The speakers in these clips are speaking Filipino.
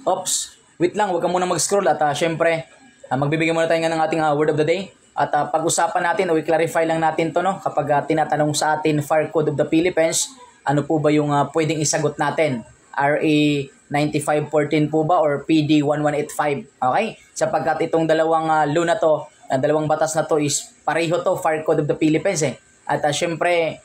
Ops, wait lang, huwag ka muna mag-scroll at syempre, magbibigay muna tayo ng ating word of the day. At pag-usapan natin o i-clarify lang natin to, no? Kapag tinatanong sa atin Fire Code of the Philippines, ano po ba yung pwedeng isagot natin? RA 9514 po ba or PD 1185? Okay? Sapagkat itong dalawang law na to, dalawang batas na to is pareho to, Fire Code of the Philippines eh. At syempre,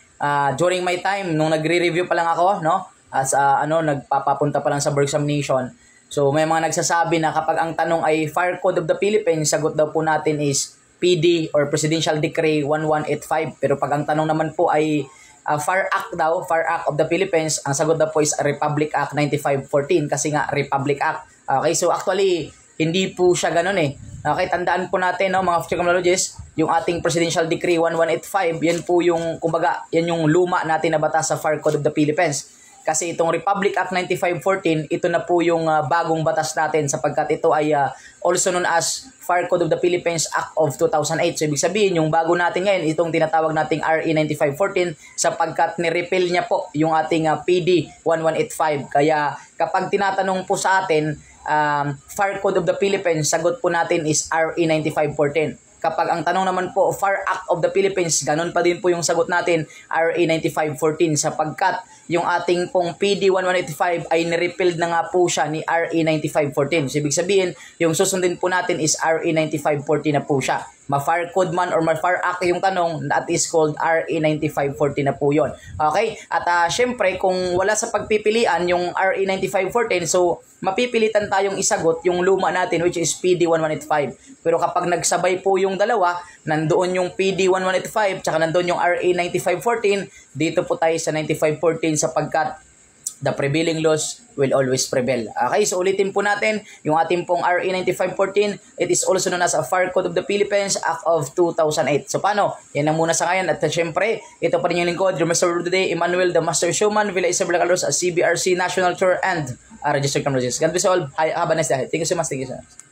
during my time, nung nagre-review pa lang ako, no? As nagpapapunta pa lang sa board examination. So may mga nagsasabi na kapag ang tanong ay Fire Code of the Philippines, sagot daw po natin is PD or Presidential Decree 1185. Pero pag ang tanong naman po ay Fire Act daw, Fire Act of the Philippines, ang sagot daw po is Republic Act 9514 kasi nga Republic Act. Okay, so actually hindi po siya ganun eh. Okay, tandaan po natin, no, mga future criminologists, yung ating Presidential Decree 1185, yan po yung, kumbaga, yan yung luma natin na batas sa Fire Code of the Philippines. Kasi itong Republic Act 9514, ito na po yung bagong batas natin sapagkat ito ay also known as Fire Code of the Philippines Act of 2008. So ibig sabihin, yung bago natin ngayon, itong tinatawag nating RE 9514 sapagkat ni-repeal niya po yung ating PD 1185. Kaya kapag tinatanong po sa atin, Fire Code of the Philippines, sagot po natin is RE 9514. Kapag ang tanong naman po, Fire Act of the Philippines, ganun pa din po yung sagot natin, RA 9514, sapagkat yung ating pong PD 1185 ay nirepealed na nga po siya ni RA 9514. So, ibig sabihin, yung susundin po natin is RA 9514 na po siya. Ma-Fire Code man or ma-Fire Act yung tanong, that is called RA 9514 na po yun. Okay? At syempre, kung wala sa pagpipilian yung RA 9514, so mapipilitan tayong isagot yung luma natin which is PD 1185. Pero kapag nagsabay po yung dalawa, nandoon yung PD 1185 tsaka nandoon yung RA 9514, dito po tayo sa 9514 sapagkat the prevailing laws will always prevail. Okay, so ulitin po natin yung ating pong RA 9514. It is also known as a Fire Code of the Philippines Act of 2008. So paano? Yan ang muna sa ngayon. At syempre, ito pa rin yung lingkod, your Master of the Day, Emmanuel, the Master Showman, Villa Isabela Carlos, CBRC National Tour and Registered Criminologist. God bless all. Have a nice day. Thank you so much. Thank you so much.